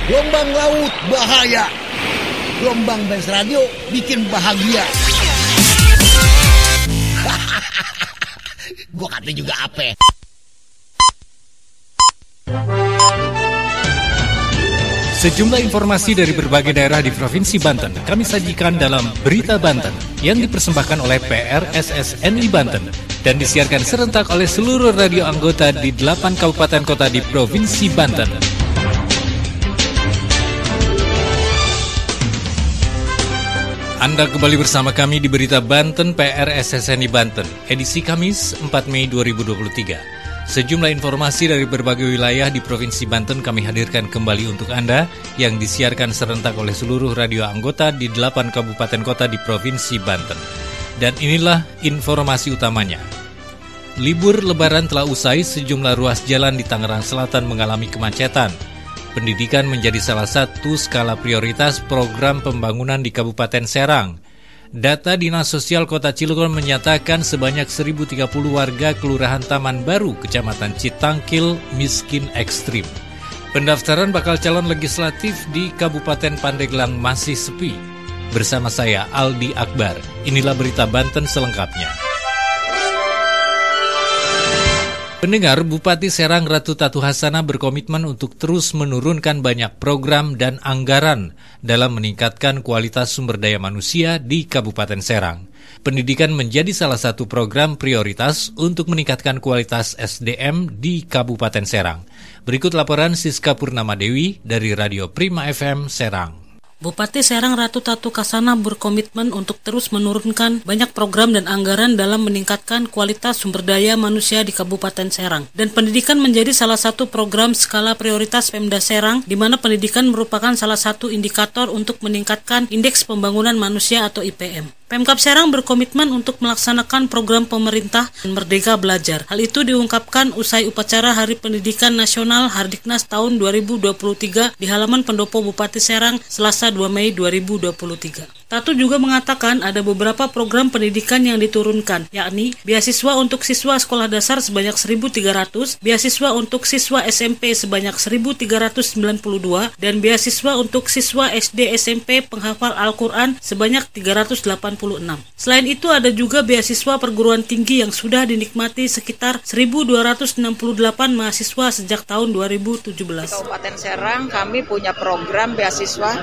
Gelombang laut bahaya. Gelombang Bens Radio bikin bahagia. Gua kata juga apa? Sejumlah informasi dari berbagai daerah di Provinsi Banten kami sajikan dalam Berita Banten yang dipersembahkan oleh PRSSNI Banten dan disiarkan serentak oleh seluruh radio anggota di 8 kabupaten kota di Provinsi Banten. Anda kembali bersama kami di Berita Banten PRSSNI Banten, edisi Kamis 4 Mei 2023. Sejumlah informasi dari berbagai wilayah di Provinsi Banten kami hadirkan kembali untuk Anda yang disiarkan serentak oleh seluruh radio anggota di 8 kabupaten kota di Provinsi Banten. Dan inilah informasi utamanya. Libur Lebaran telah usai, sejumlah ruas jalan di Tangerang Selatan mengalami kemacetan. Pendidikan menjadi salah satu skala prioritas program pembangunan di Kabupaten Serang. Data Dinas Sosial Kota Cilegon menyatakan sebanyak 1.030 warga Kelurahan Taman Baru, Kecamatan Citangkil, miskin ekstrim. Pendaftaran bakal calon legislatif di Kabupaten Pandeglang masih sepi. Bersama saya, Aldi Akbar. Inilah Berita Banten selengkapnya. Pendengar, Bupati Serang Ratu Tatu Hasana berkomitmen untuk terus menurunkan banyak program dan anggaran dalam meningkatkan kualitas sumber daya manusia di Kabupaten Serang. Pendidikan menjadi salah satu program prioritas untuk meningkatkan kualitas SDM di Kabupaten Serang. Berikut laporan Siska Purnama Dewi dari Radio Prima FM Serang. Bupati Serang Ratu Tatu Hasana berkomitmen untuk terus menurunkan banyak program dan anggaran dalam meningkatkan kualitas sumber daya manusia di Kabupaten Serang. Dan pendidikan menjadi salah satu program skala prioritas Pemda Serang, di mana pendidikan merupakan salah satu indikator untuk meningkatkan Indeks Pembangunan Manusia atau IPM. Pemkab Serang berkomitmen untuk melaksanakan program pemerintah Merdeka Belajar. Hal itu diungkapkan usai upacara Hari Pendidikan Nasional Hardiknas tahun 2023 di halaman Pendopo Bupati Serang, Selasa 2 Mei 2023. Tatu juga mengatakan ada beberapa program pendidikan yang diturunkan, yakni beasiswa untuk siswa sekolah dasar sebanyak 1.300, beasiswa untuk siswa SMP sebanyak 1.392, dan beasiswa untuk siswa SD SMP penghafal Al-Quran sebanyak 386. Selain itu ada juga beasiswa perguruan tinggi yang sudah dinikmati sekitar 1.268 mahasiswa sejak tahun 2017. Di Kabupaten Serang kami punya program beasiswa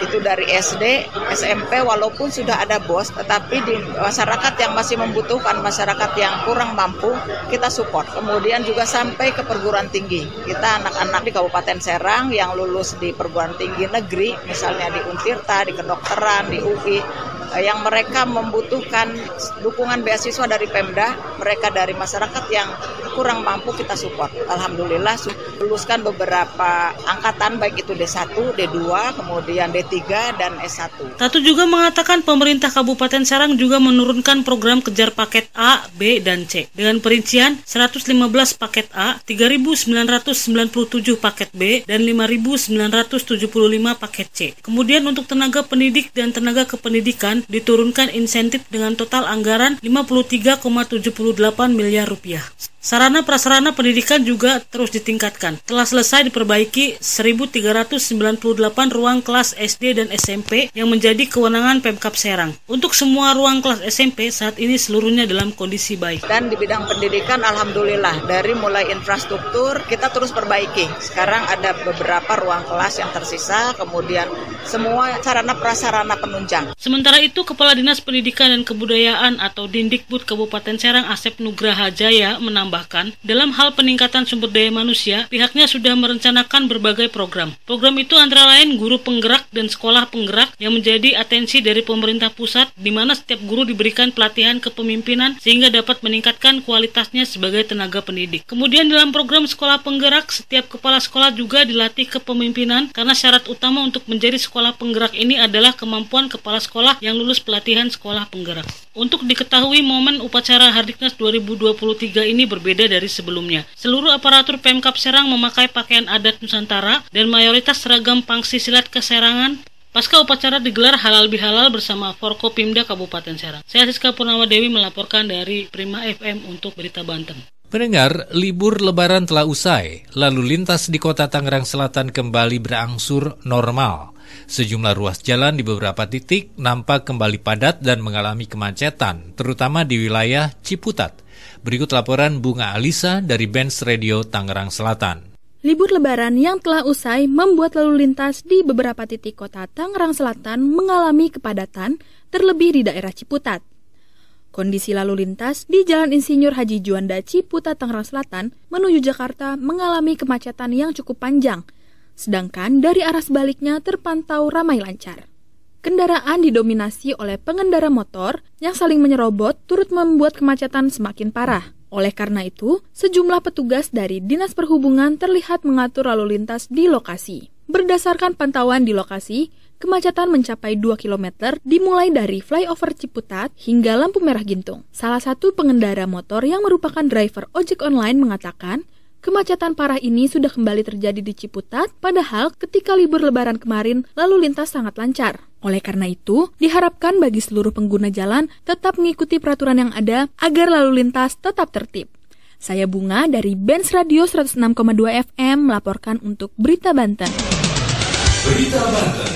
itu dari SD, SMP, walaupun sudah ada BOS, tetapi di masyarakat yang masih membutuhkan, masyarakat yang kurang mampu, kita support. Kemudian juga sampai ke perguruan tinggi. Kita anak-anak di Kabupaten Serang yang lulus di perguruan tinggi negeri, misalnya di Untirta, di kedokteran, di UI, yang mereka membutuhkan dukungan beasiswa dari Pemda, mereka dari masyarakat yang kurang mampu kita support. Alhamdulillah luluskan beberapa angkatan, baik itu D1, D2, kemudian D3 dan S1. Tatu juga mengatakan pemerintah Kabupaten Serang juga menurunkan program kejar paket A, B, dan C dengan perincian 115 paket A, 3.997 paket B, dan 5.975 paket C. Kemudian untuk tenaga pendidik dan tenaga kependidikan diturunkan insentif dengan total anggaran 53,78 miliar rupiah. Sarana prasarana pendidikan juga terus ditingkatkan. Telah selesai diperbaiki 1.398 ruang kelas SD dan SMP yang menjadi kewenangan Pemkab Serang. Untuk semua ruang kelas SMP saat ini seluruhnya dalam kondisi baik. Dan di bidang pendidikan alhamdulillah dari mulai infrastruktur kita terus perbaiki. Sekarang ada beberapa ruang kelas yang tersisa, kemudian semua sarana prasarana penunjang. Sementara itu Kepala Dinas Pendidikan dan Kebudayaan atau Dindikbud Kabupaten Serang Asep Nugraha Jaya menambahkan, dalam hal peningkatan sumber daya manusia, pihaknya sudah merencanakan berbagai program. Program itu antara lain guru penggerak dan sekolah penggerak yang menjadi atensi dari pemerintah pusat, di mana setiap guru diberikan pelatihan kepemimpinan sehingga dapat meningkatkan kualitasnya sebagai tenaga pendidik. Kemudian dalam program sekolah penggerak, setiap kepala sekolah juga dilatih kepemimpinan karena syarat utama untuk menjadi sekolah penggerak ini adalah kemampuan kepala sekolah yang lulus pelatihan sekolah penggerak. Untuk diketahui, momen upacara Hardiknas 2023 ini berbeda dari sebelumnya. Seluruh aparatur Pemkab Serang memakai pakaian adat Nusantara dan mayoritas seragam pangsi silat keserangan. Pasca upacara digelar halal bihalal bersama Forkopimda Kabupaten Serang. Saya Siska Purnama Dewi melaporkan dari Prima FM untuk Berita Banten. Pendengar, libur Lebaran telah usai, lalu lintas di kota Tangerang Selatan kembali berangsur normal. Sejumlah ruas jalan di beberapa titik nampak kembali padat dan mengalami kemacetan, terutama di wilayah Ciputat. Berikut laporan Bunga Alisa dari Benz Radio Tangerang Selatan. Libur Lebaran yang telah usai membuat lalu lintas di beberapa titik kota Tangerang Selatan mengalami kepadatan, terlebih di daerah Ciputat. Kondisi lalu lintas di Jalan Insinyur Haji Juanda Ciputat Tangerang Selatan menuju Jakarta mengalami kemacetan yang cukup panjang, sedangkan dari arah sebaliknya terpantau ramai lancar. Kendaraan didominasi oleh pengendara motor yang saling menyerobot turut membuat kemacetan semakin parah. Oleh karena itu, sejumlah petugas dari Dinas Perhubungan terlihat mengatur lalu lintas di lokasi. Berdasarkan pantauan di lokasi, kemacetan mencapai 2 km dimulai dari flyover Ciputat hingga lampu merah Gintung. Salah satu pengendara motor yang merupakan driver ojek online mengatakan, kemacetan parah ini sudah kembali terjadi di Ciputat, padahal ketika libur Lebaran kemarin lalu lintas sangat lancar. Oleh karena itu, diharapkan bagi seluruh pengguna jalan tetap mengikuti peraturan yang ada agar lalu lintas tetap tertib. Saya Bunga dari Benz Radio 106,2 FM melaporkan untuk Berita Banten. Berita Banten.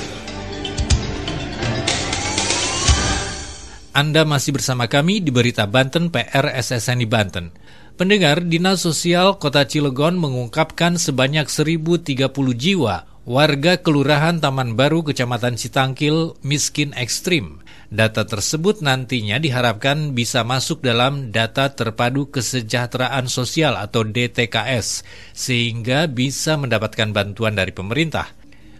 Anda masih bersama kami di Berita Banten PR SSNI Banten. Pendengar, Dinas Sosial Kota Cilegon mengungkapkan sebanyak 1.030 jiwa warga Kelurahan Taman Baru Kecamatan Citangkil miskin ekstrim. Data tersebut nantinya diharapkan bisa masuk dalam Data Terpadu Kesejahteraan Sosial atau DTKS, sehingga bisa mendapatkan bantuan dari pemerintah.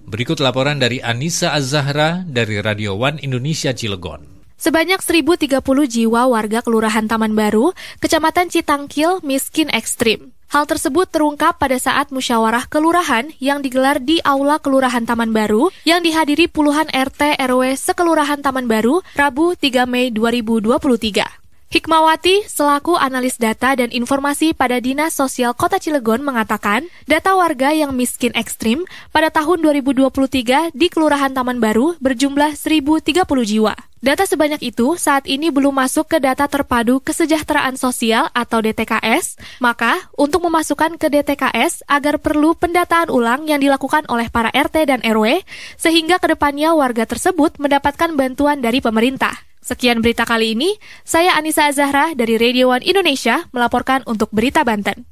Berikut laporan dari Anissa Az-Zahra dari Radio One Indonesia Cilegon. Sebanyak 1.030 jiwa warga Kelurahan Taman Baru, Kecamatan Citangkil miskin ekstrim. Hal tersebut terungkap pada saat musyawarah kelurahan yang digelar di Aula Kelurahan Taman Baru yang dihadiri puluhan RT RW sekelurahan Taman Baru, Rabu 3 Mei 2023. Hikmawati, selaku analis data dan informasi pada Dinas Sosial Kota Cilegon mengatakan, data warga yang miskin ekstrim pada tahun 2023 di Kelurahan Taman Baru berjumlah 1.030 jiwa. Data sebanyak itu saat ini belum masuk ke Data Terpadu Kesejahteraan Sosial atau DTKS, maka untuk memasukkan ke DTKS agar perlu pendataan ulang yang dilakukan oleh para RT dan RW, sehingga kedepannya warga tersebut mendapatkan bantuan dari pemerintah. Sekian berita kali ini, saya Anissa Az-Zahra dari Radio One Indonesia melaporkan untuk Berita Banten.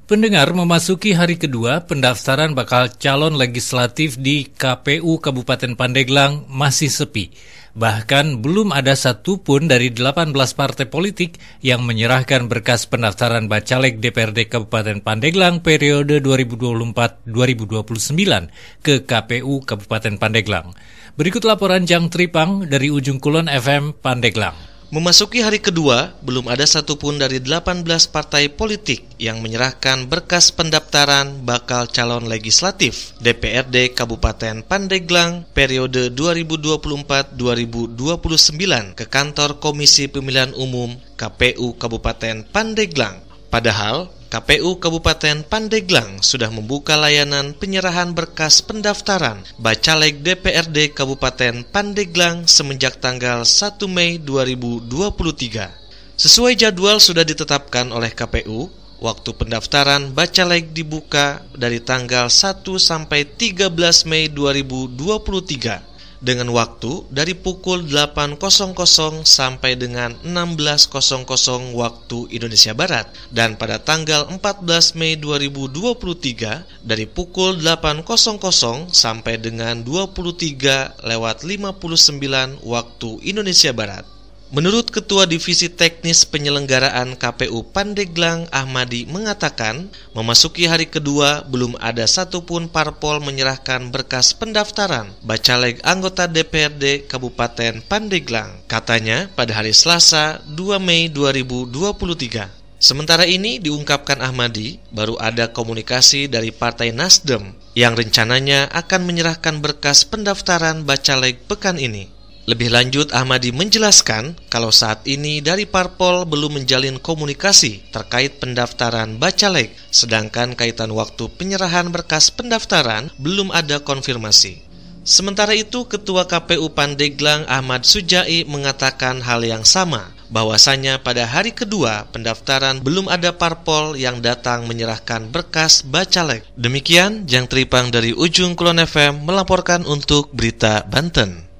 Pendengar, memasuki hari kedua, pendaftaran bakal calon legislatif di KPU Kabupaten Pandeglang masih sepi. Bahkan belum ada satupun dari 18 partai politik yang menyerahkan berkas pendaftaran Bacaleg DPRD Kabupaten Pandeglang periode 2024-2029 ke KPU Kabupaten Pandeglang. Berikut laporan Jang Tripang dari Ujung Kulon FM Pandeglang. Memasuki hari kedua, belum ada satupun dari 18 partai politik yang menyerahkan berkas pendaftaran bakal calon legislatif DPRD Kabupaten Pandeglang periode 2024-2029 ke kantor Komisi Pemilihan Umum KPU Kabupaten Pandeglang. Padahal, KPU Kabupaten Pandeglang sudah membuka layanan penyerahan berkas pendaftaran Bacaleg DPRD Kabupaten Pandeglang semenjak tanggal 1 Mei 2023. Sesuai jadwal sudah ditetapkan oleh KPU, waktu pendaftaran Bacaleg dibuka dari tanggal 1 sampai 13 Mei 2023. Dengan waktu dari pukul 8.00 sampai dengan 16.00 waktu Indonesia Barat, dan pada tanggal 14 Mei 2023 dari pukul 8.00 sampai dengan 23.59 waktu Indonesia Barat. Menurut Ketua Divisi Teknis Penyelenggaraan KPU Pandeglang Ahmadi mengatakan, memasuki hari kedua belum ada satupun parpol menyerahkan berkas pendaftaran Bacaleg anggota DPRD Kabupaten Pandeglang. Katanya pada hari Selasa 2 Mei 2023. Sementara ini diungkapkan Ahmadi, baru ada komunikasi dari Partai Nasdem yang rencananya akan menyerahkan berkas pendaftaran Bacaleg pekan ini. Lebih lanjut, Ahmadi menjelaskan kalau saat ini dari parpol belum menjalin komunikasi terkait pendaftaran Bacaleg, sedangkan kaitan waktu penyerahan berkas pendaftaran belum ada konfirmasi. Sementara itu, Ketua KPU Pandeglang Ahmad Sujai mengatakan hal yang sama. bahwasanya pada hari kedua pendaftaran belum ada parpol yang datang menyerahkan berkas bacalek. Demikian Jang Tripang dari Ujung Kulon FM melaporkan untuk Berita Banten.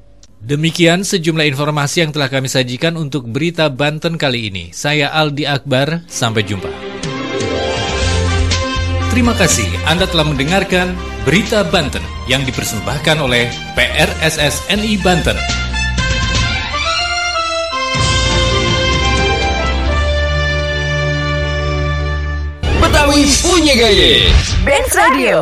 Demikian sejumlah informasi yang telah kami sajikan untuk Berita Banten kali ini. Saya Aldi Akbar, sampai jumpa. Terima kasih Anda telah mendengarkan Berita Banten yang dipersembahkan oleh PRSSNI Banten. Betawi punya gaya. Benz Radio.